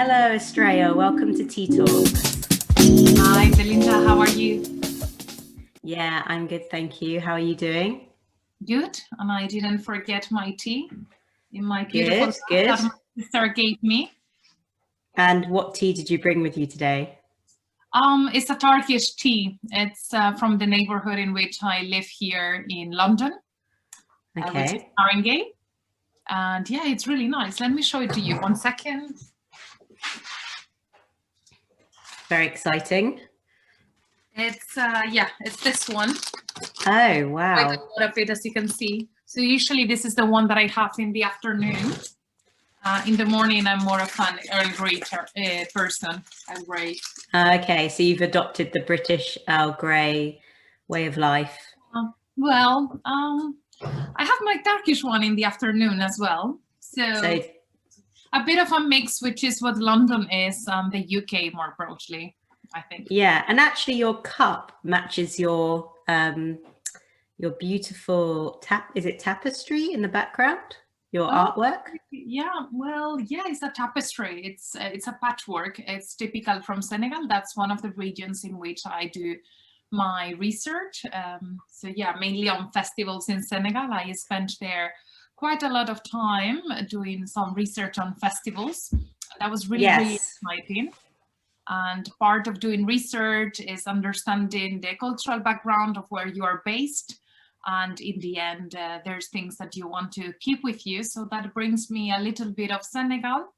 Hello, Estrella. Welcome to Tea Talks. Hi, Belinda. How are you? Yeah, I'm good, thank you. How are you doing? Good. And I didn't forget my tea in my beautiful Good, cup good. that my sister gave me. And what tea did you bring with you today? It's a Turkish tea. It's from the neighborhood in which I live here in London, which is Okay, Haringey. And yeah, it's really nice. Let me show it to you. 1 second. very exciting. It's it's this one. Oh, Quite a wow. lot of it, as you can see. So usually this is the one that I have in the afternoon. In the morning, I'm more of an Earl Grey person. Earl Grey. Okay, so you've adopted the British Earl Grey way of life. Well, I have my Turkish one in the afternoon as well. So a bit of a mix, which is what London is, the UK more broadly, I think. Yeah, and actually your cup matches your beautiful is it tapestry in the background? Your artwork? Yeah, well, yeah, it's a tapestry. It's a patchwork. It's typical from Senegal. That's one of the regions in which I do my research. So yeah, mainly on festivals in Senegal. I spent there quite a lot of time doing some research on festivals. That was really, really exciting. And part of doing research is understanding the cultural background of where you are based. And in the end, there's things that you want to keep with you. So that brings me a little bit of Senegal.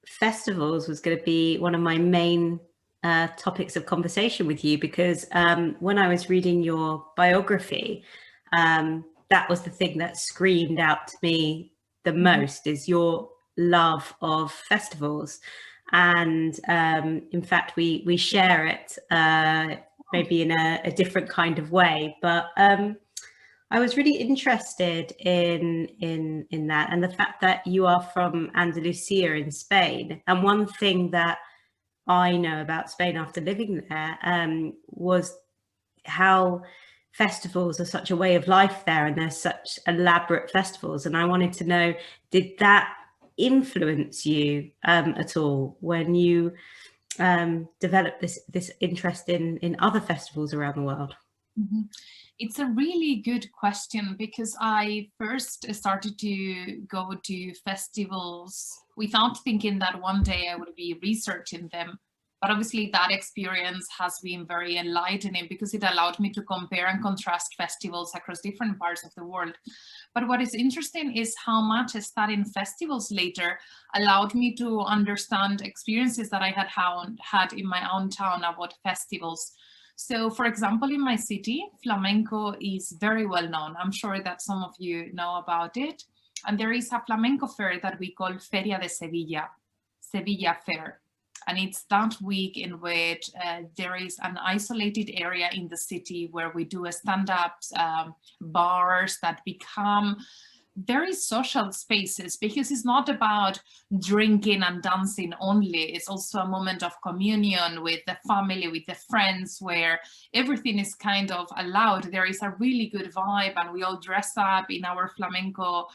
Festivals was going to be one of my main topics of conversation with you, because when I was reading your biography, that was the thing that screamed out to me the most, is your love of festivals. And in fact, we share it maybe in a different kind of way. But I was really interested in that, and the fact that you are from Andalusia in Spain. And one thing that I know about Spain after living there was how festivals are such a way of life there, and there's such elaborate festivals. And I wanted to know, did that influence you at all when you developed this interest in other festivals around the world? It's a really good question, because I first started to go to festivals without thinking that one day I would be researching them. But obviously that experience has been very enlightening, because it allowed me to compare and contrast festivals across different parts of the world. But what is interesting is how much studying festivals later allowed me to understand experiences that I had in my own town about festivals. So, for example, in my city, flamenco is very well known. I'm sure that some of you know about it. And there is a flamenco fair that we call Feria de Sevilla, Sevilla Fair. And it's that week in which there is an isolated area in the city where we do stand-ups, bars that become very social spaces, because it's not about drinking and dancing only. It's also a moment of communion with the family, with the friends, where everything is kind of allowed. There is a really good vibe, and we all dress up in our flamenco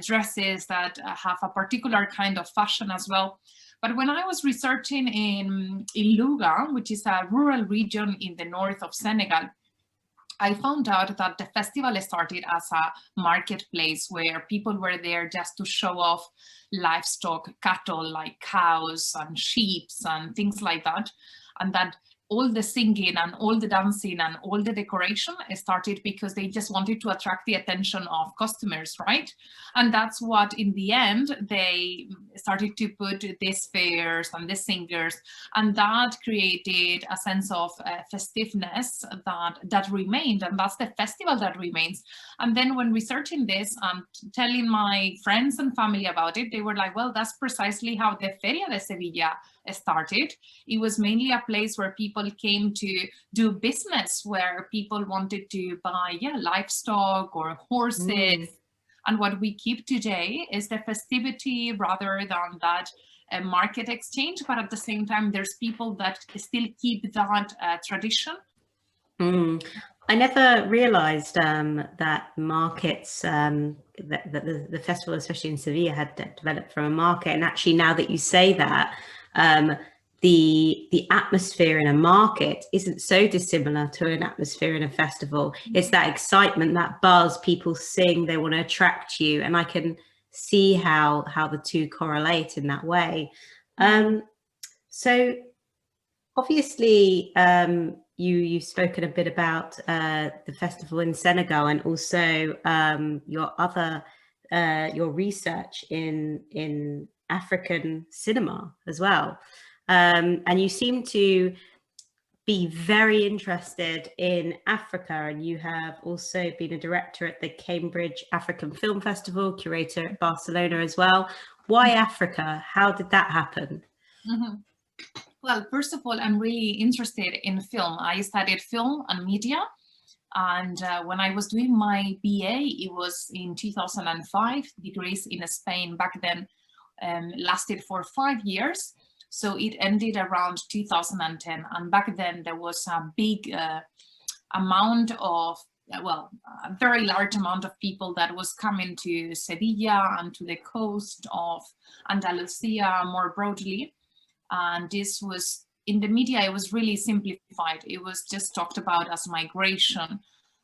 dresses that have a particular kind of fashion as well. But when I was researching in Louga, which is a rural region in the north of Senegal, I found out that the festival started as a marketplace where people were there just to show off livestock, cattle like cows and sheep and things like that. And that all the singing and all the dancing and all the decoration started because they just wanted to attract the attention of customers, right? And that's what, in the end, they started to put these fairs and the singers, and that created a sense of festiveness that remained, and that's the festival that remains. And then when researching this and telling my friends and family about it, they were like, well, that's precisely how the Feria de Sevilla started. It was mainly a place where people came to do business, where people wanted to buy livestock or horses. And what we keep today is the festivity rather than that market exchange, but at the same time there's people that still keep that tradition. I never realized that markets that the festival, especially in Sevilla, had developed from a market. And actually, now that you say that, the atmosphere in a market isn't so dissimilar to an atmosphere in a festival. It's that excitement, that buzz, people sing, they want to attract you, and I can see how the two correlate in that way. So obviously, you've spoken a bit about the festival in Senegal, and also your research in African cinema as well. And you seem to be very interested in Africa, and you have also been a director at the Cambridge African Film Festival, curator at Barcelona as well. Why Africa? How did that happen? Well, first of all, I'm really interested in film. I studied film and media. And when I was doing my BA, it was in 2005. Degrees in Spain back then lasted for 5 years. So it ended around 2010. And back then there was a big amount of, well, a very large amount of people that was coming to Sevilla and to the coast of Andalusia more broadly. And this was, in the media, it was really simplified. It was just talked about as migration.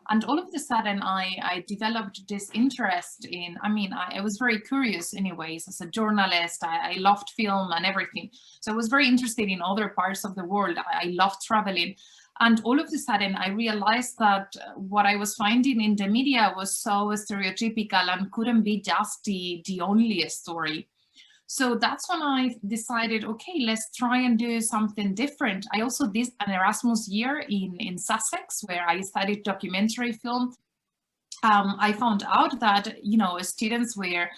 And all of a sudden, I developed this interest in, I was very curious anyways, as a journalist. I loved film and everything. So I was very interested in other parts of the world. I loved traveling. And all of a sudden, I realized that what I was finding in the media was so stereotypical and couldn't be just the only story. So that's when I decided, okay, let's try and do something different. I also did an Erasmus year in Sussex, where I studied documentary film. I found out that, students were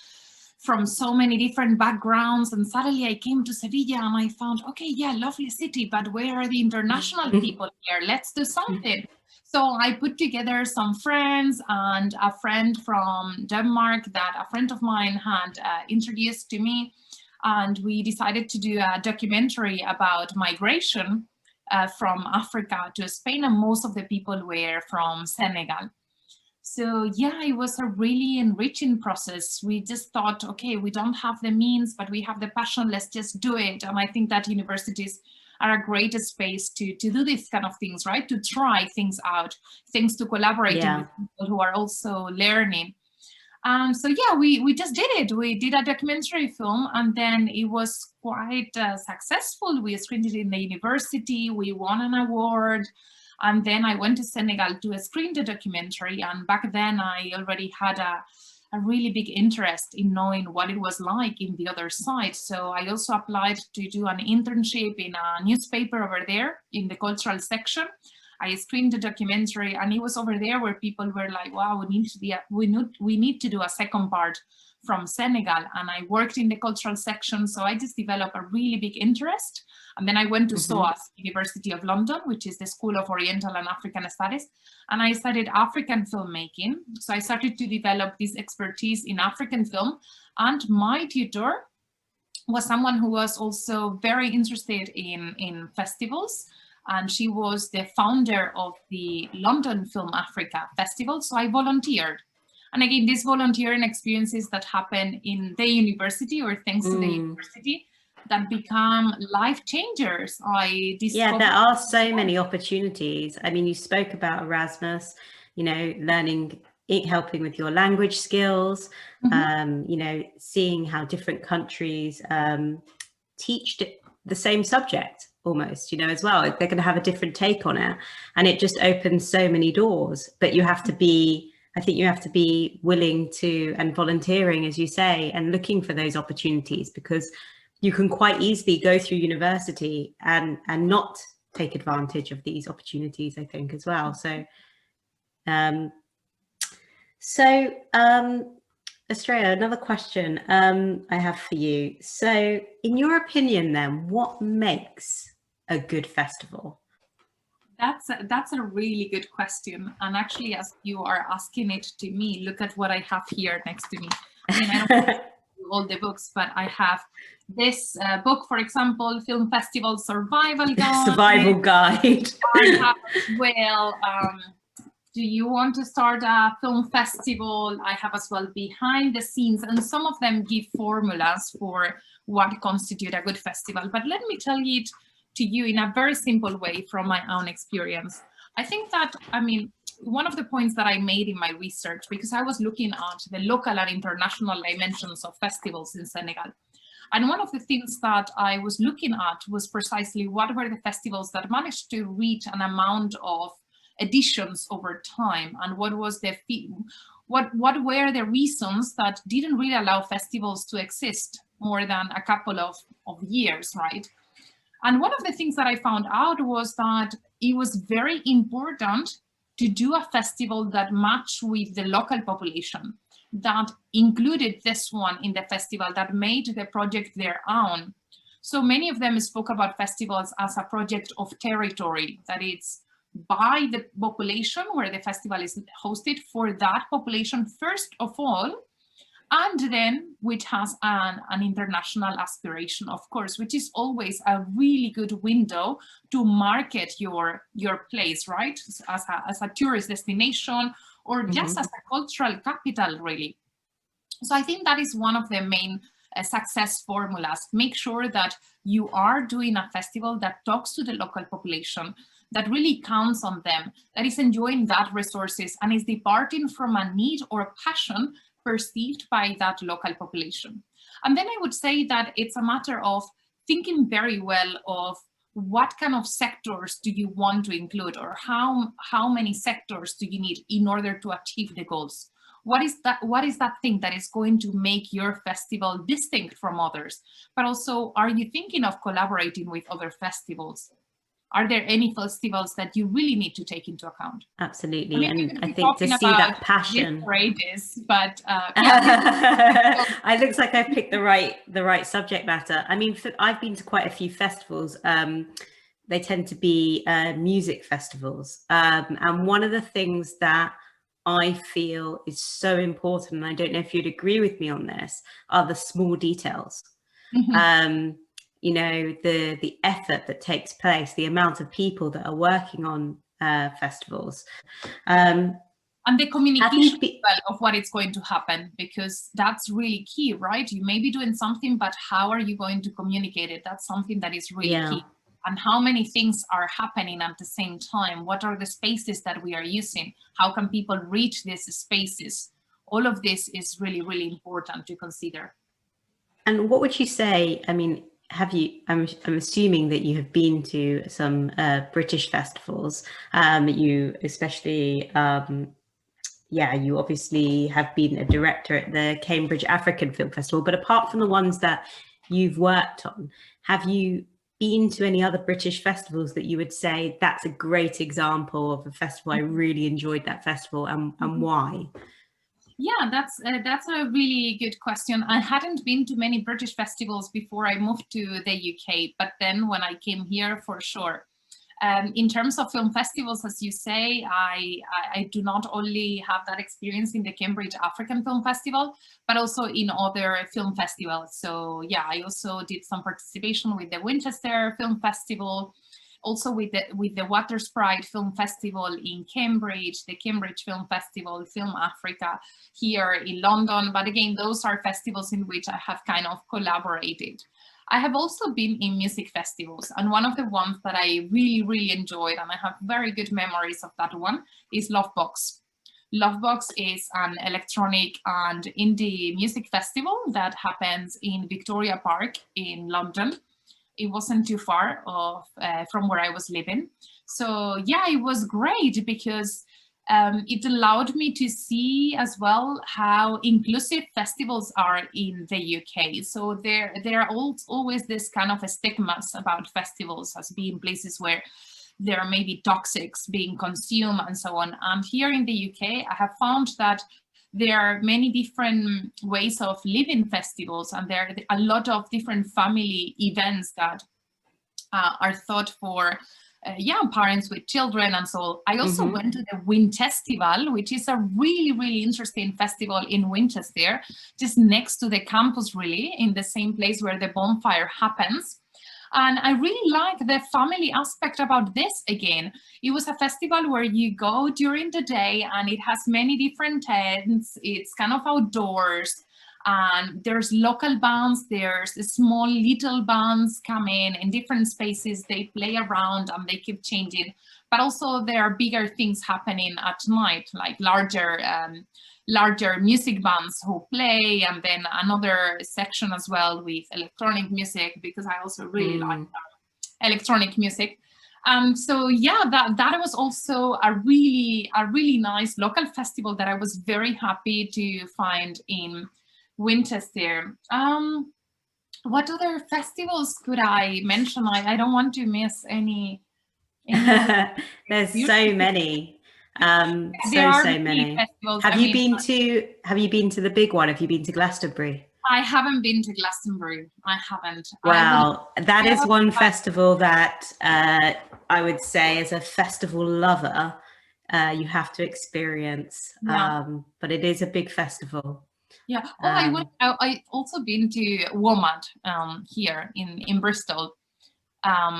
from so many different backgrounds, and suddenly I came to Sevilla and I found, okay, yeah, lovely city, but where are the international people here? Let's do something. So I put together some friends and a friend from Denmark that a friend of mine had introduced to me. And we decided to do a documentary about migration from Africa to Spain. And most of the people were from Senegal. So yeah, it was a really enriching process. We just thought, okay, we don't have the means, but we have the passion, let's just do it. And I think that universities are a great space to do these kind of things, right? To try things out, things to collaborate with people who are also learning. So yeah, we just did it. We did a documentary film, and then it was quite successful. We screened it in the university, we won an award, and then I went to Senegal to screen the documentary. And back then I already had a really big interest in knowing what it was like in the other side. So I also applied to do an internship in a newspaper over there in the cultural section. I screened the documentary, and it was over there where people were like, wow, we need to do a second part from Senegal. And I worked in the cultural section, so I just developed a really big interest. And then I went to SOAS, University of London, which is the School of Oriental and African Studies, and I studied African filmmaking. So I started to develop this expertise in African film, and my tutor was someone who was also very interested in festivals. And she was the founder of the London Film Africa Festival. So I volunteered. And again, these volunteering experiences that happen in the university, or thanks to the university, that become life changers. Yeah, there are so many opportunities. I mean, you spoke about Erasmus, learning, helping with your language skills, seeing how different countries teach the same subject almost, as well. They're going to have a different take on it, and it just opens so many doors. But I think you have to be willing to, and volunteering, as you say, and looking for those opportunities, because you can quite easily go through university and not take advantage of these opportunities, I think, as well. So Estrella, another question I have for you. So in your opinion then, what makes a good festival? That's a really good question. And actually, as you are asking it to me, look at what I have here next to me. I mean, I don't know all the books, but I have this book, for example, Film Festival Survival Guide. Survival Guide. I have as well do you want to start a film festival? I have as well behind the scenes, and some of them give formulas for what constitute a good festival. But let me tell it to you in a very simple way from my own experience. I think that, I mean, one of the points that I made in my research, because I was looking at the local and international dimensions of festivals in Senegal. And one of the things that I was looking at was precisely what were the festivals that managed to reach an amount of editions over time, and what was the what were the reasons that didn't really allow festivals to exist more than a couple of years, right? And one of the things that I found out was that it was very important to do a festival that matched with the local population, that included this one in the festival, that made the project their own. So many of them spoke about festivals as a project of territory, that it's by the population where the festival is hosted, for that population first of all, and then which has an international aspiration, of course, which is always a really good window to market your place, right? As a tourist destination, or just as a cultural capital, really. So I think that is one of the main success formulas. Make sure that you are doing a festival that talks to the local population, that really counts on them, that is enjoying that resources and is departing from a need or a passion perceived by that local population. And then I would say that it's a matter of thinking very well of what kind of sectors do you want to include, or how many sectors do you need in order to achieve the goals? What is that thing that is going to make your festival distinct from others? But also, are you thinking of collaborating with other festivals? Are there any festivals that you really need to take into account? Absolutely. I mean, and I think to see that passion. But it looks like I've picked the right subject matter. I mean, I've been to quite a few festivals. They tend to be music festivals. And one of the things that I feel is so important, and I don't know if you'd agree with me on this, are the small details. You know, the effort that takes place, the amount of people that are working on festivals. And the communication of what is going to happen, because that's really key, right? You may be doing something, but how are you going to communicate it? That's something that is really key. And how many things are happening at the same time? What are the spaces that we are using? How can people reach these spaces? All of this is really, really important to consider. And what would you say, I mean, have you, I'm assuming that you have been to some British festivals, you especially, you obviously have been a director at the Cambridge African Film Festival, but apart from the ones that you've worked on, have you been to any other British festivals that you would say that's a great example of a festival? I really enjoyed that festival, and why? Yeah, that's a really good question. I hadn't been to many British festivals before I moved to the UK, but then when I came here, for sure. In terms of film festivals, as you say, I do not only have that experience in the Cambridge African Film Festival, but also in other film festivals. So yeah, I also did some participation with the Winchester Film Festival, also with the Watersprite Film Festival in Cambridge, the Cambridge Film Festival, Film Africa here in London. But again, those are festivals in which I have kind of collaborated. I have also been in music festivals, and one of the ones that I really, really enjoyed, and I have very good memories of that one, is Lovebox. Lovebox is an electronic and indie music festival that happens in Victoria Park in London. It wasn't too far from where I was living. So yeah, it was great because it allowed me to see as well how inclusive festivals are in the UK. So there are always this kind of stigmas about festivals as being places where there may be toxics being consumed and so on. And here in the UK, I have found that there are many different ways of living festivals, and there are a lot of different family events that are thought for young parents with children and so on. I also went to the Winchestival, which is a really, really interesting festival in Winchester, just next to the campus, really, in the same place where the bonfire happens. And I really like the family aspect about this again. It was a festival where you go during the day and it has many different tents. It's kind of outdoors. And there's local bands, there's small little bands come in different spaces. They play around and they keep changing. But also there are bigger things happening at night, like larger music bands who play, and then another section as well with electronic music, because I also really like electronic music. So yeah, that was also a really nice local festival that I was very happy to find in Winchester. What other festivals could I mention? I don't want to miss any. There's so many. So many. Festivals. Have you been to the big one? Have you been to Glastonbury? I haven't been to Glastonbury. I haven't. Well, that is one festival that I would say, as a festival lover, you have to experience. Yeah. But it is a big festival. Yeah. Oh, I also been to WOMAD here in Bristol.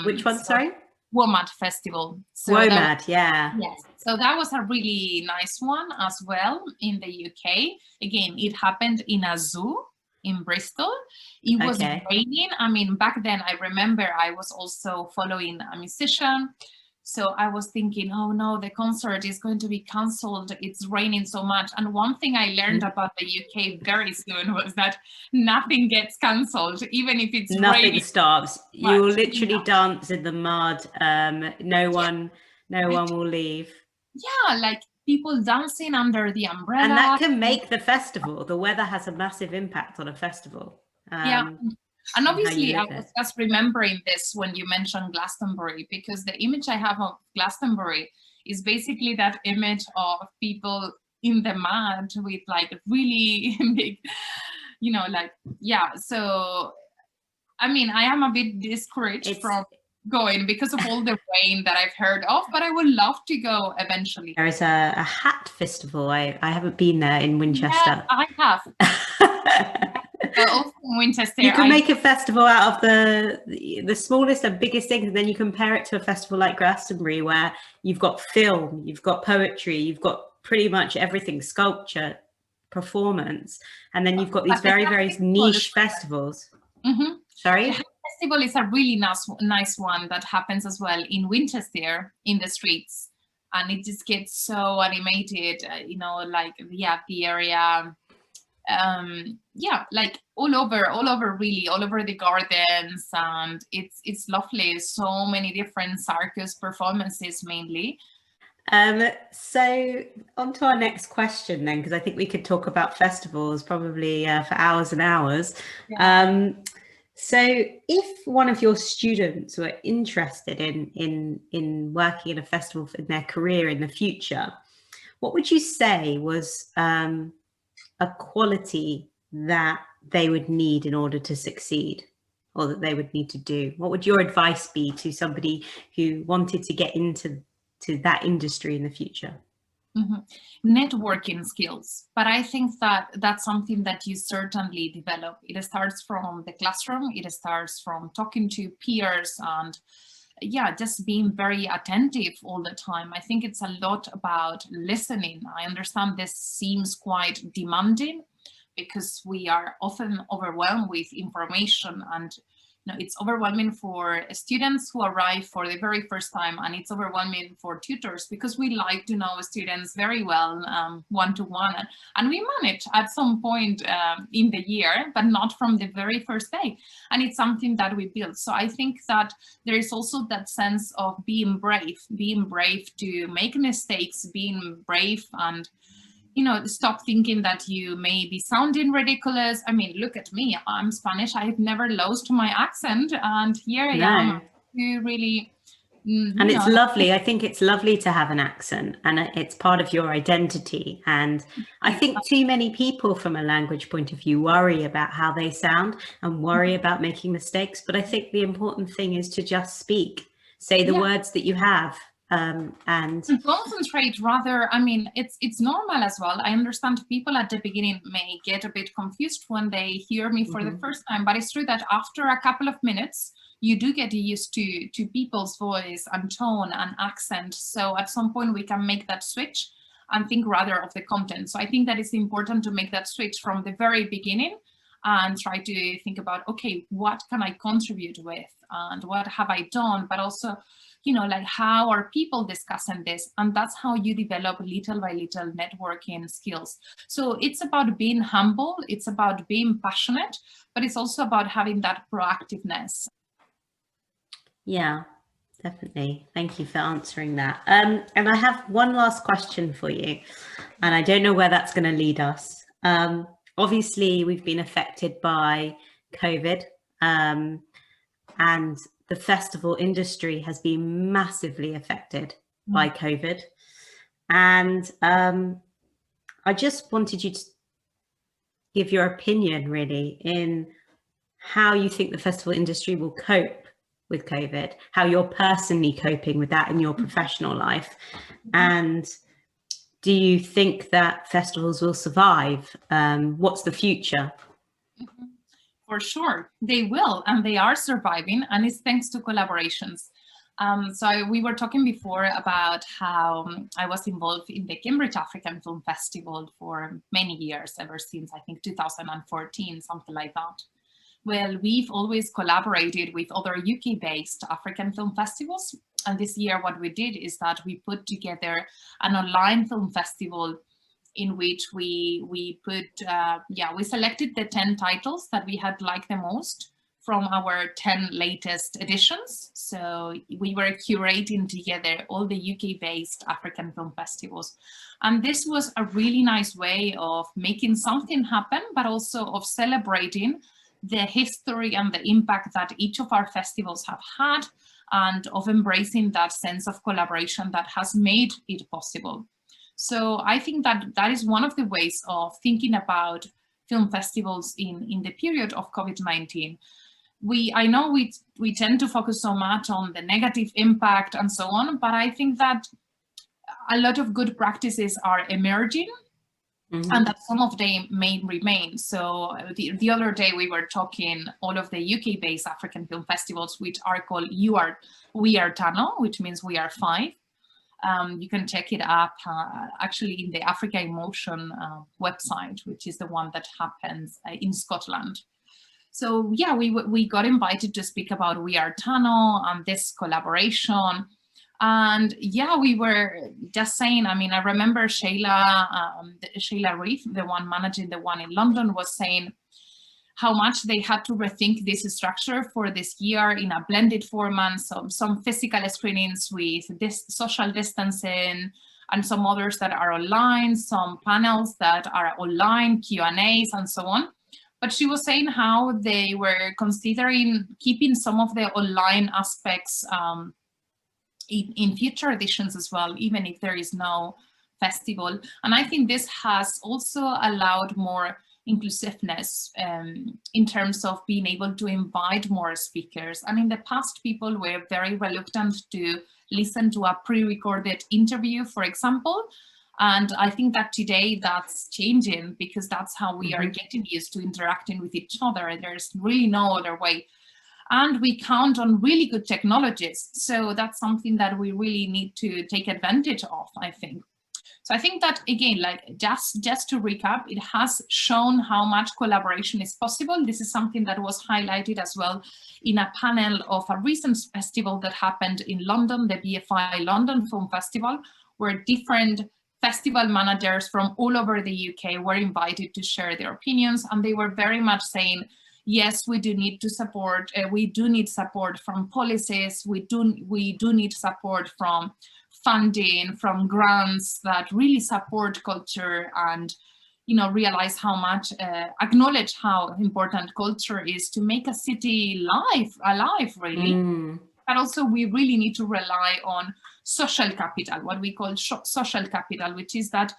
Which one? Sorry. WOMAD Festival. So WOMAD, yeah. Yes. So that was a really nice one as well in the UK. Again, it happened in a zoo in Bristol. It was raining. I mean, back then I remember I was also following a musician. So I was thinking, oh no, the concert is going to be cancelled. It's raining so much. And one thing I learned about the UK very soon was that nothing gets cancelled, even if it's nothing raining. Stops. You will literally dance in the mud. No one will leave. Yeah, like people dancing under the umbrella. And that can make the festival. The weather has a massive impact on a festival. Yeah. And obviously, I was just remembering this when you mentioned Glastonbury, because the image I have of Glastonbury is basically that image of people in the mud with like really big, like, yeah. So, I mean, I am a bit discouraged from going because of all the rain that I've heard of, but I would love to go eventually. There is a hat festival. I haven't been there in Winchester. Yeah, I have. Also in Winchester. You can make a festival out of the smallest and biggest things, and then you compare it to a festival like Glastonbury, where you've got film, you've got poetry, you've got pretty much everything, sculpture, performance, and then you've got these very niche festivals. Mm-hmm. Sorry? The festival is a really nice one that happens as well in Winchester in the streets, and it just gets so animated, like the area. Like all over the gardens, and it's lovely. So many different circus performances mainly. So on to our next question then, because I think we could talk about festivals probably for hours and hours. Yeah. So if one of your students were interested in working in a festival in their career in the future, what would you say was a quality that they would need in order to succeed, or that they would need to do? What would your advice be to somebody who wanted to get into that industry in the future? Mm-hmm. Networking skills. But I think that that's something that you certainly develop. It starts from the classroom. It starts from talking to peers and just being very attentive all the time. I think it's a lot about listening. I understand this seems quite demanding because we are often overwhelmed with information, and it's overwhelming for students who arrive for the very first time, and it's overwhelming for tutors because we like to know students very well one-to-one, and we manage at some point in the year, but not from the very first day, and it's something that we build. So I think that there is also that sense of being brave to make mistakes, being brave, and stop thinking that you may be sounding ridiculous. I mean, look at me. I'm Spanish. I've never lost my accent. And here I am to really... And it's lovely. I think it's lovely to have an accent, and it's part of your identity. And I think too many people from a language point of view worry about how they sound and worry about making mistakes. But I think the important thing is to just speak, say the words that you have. And concentrate rather. I mean, it's normal as well. I understand people at the beginning may get a bit confused when they hear me for the first time, but it's true that after a couple of minutes you do get used to people's voice and tone and accent. So at some point we can make that switch and think rather of the content. So I think that it's important to make that switch from the very beginning and try to think about, okay, what can I contribute with and what have I done, but also, you know, like how are people discussing this? And that's how you develop little by little networking skills. So it's about being humble, it's about being passionate, but it's also about having that proactiveness. Yeah, definitely. Thank you for answering that. And I have one last question for you, and I don't know where that's going to lead us. Obviously, we've been affected by COVID, and the festival industry has been massively affected by COVID. And I just wanted you to give your opinion really in how you think the festival industry will cope with COVID, how you're personally coping with that in your professional life. And do you think that festivals will survive? What's the future? For sure, they will, and they are surviving, and it's thanks to collaborations. So we were talking before about how I was involved in the Cambridge African Film Festival for many years, ever since I think 2014, something like that. Well, we've always collaborated with other UK-based African film festivals. And this year what we did is that we put together an online film festival in which we selected the 10 titles that we had liked the most from our 10 latest editions. So we were curating together all the UK-based African film festivals. And this was a really nice way of making something happen, but also of celebrating the history and the impact that each of our festivals have had, and of embracing that sense of collaboration that has made it possible. So I think that that is one of the ways of thinking about film festivals in the period of COVID-19. I know we tend to focus so much on the negative impact and so on, but I think that a lot of good practices are emerging. Mm-hmm. And that some of them may remain. So the other day we were talking all of the UK-based African film festivals, which are called We Are Tano, which means we are five. You can check it up actually in the Africa in Motion website, which is the one that happens in Scotland. So yeah, we got invited to speak about We Are Tano and this collaboration. And yeah, we were just saying, I mean, I remember Sheila Reef, the one managing the one in London, was saying how much they had to rethink this structure for this year in a blended format, some physical screenings with this social distancing, and some others that are online, some panels that are online, Q&As and so on. But she was saying how they were considering keeping some of the online aspects in future editions as well, even if there is no festival. And I think this has also allowed more inclusiveness in terms of being able to invite more speakers. And in the past, people were very reluctant to listen to a pre-recorded interview, for example. And I think that today that's changing, because that's how we are getting used to interacting with each other. There's really no other way. And we count on really good technologies. So that's something that we really need to take advantage of, I think. So I think that, again, like just to recap, it has shown how much collaboration is possible. This is something that was highlighted as well in a panel of a recent festival that happened in London, the BFI London Film Festival, where different festival managers from all over the UK were invited to share their opinions. And they were very much saying, yes, we do need to support, we do need support from policies, we do need support from funding, from grants that really support culture and, you know, realize how much, acknowledge how important culture is to make a city alive, really. But also we really need to rely on social capital, what we call social capital, which is that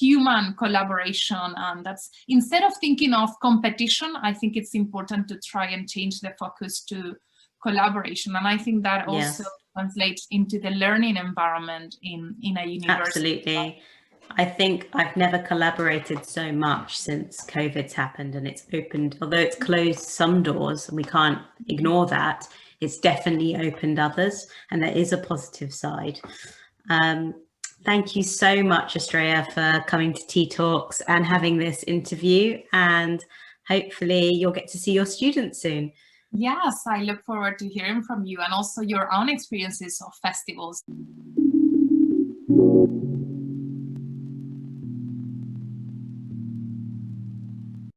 human collaboration. And that's, instead of thinking of competition, I think it's important to try and change the focus to collaboration. And I think that also translates into the learning environment in a university. Absolutely. I think I've never collaborated so much since COVID's happened, and it's opened, although it's closed some doors and we can't ignore that, it's definitely opened others, and there is a positive side. Thank you so much, Estrella, for coming to Tea Talks and having this interview, and hopefully you'll get to see your students soon. Yes, I look forward to hearing from you and also your own experiences of festivals.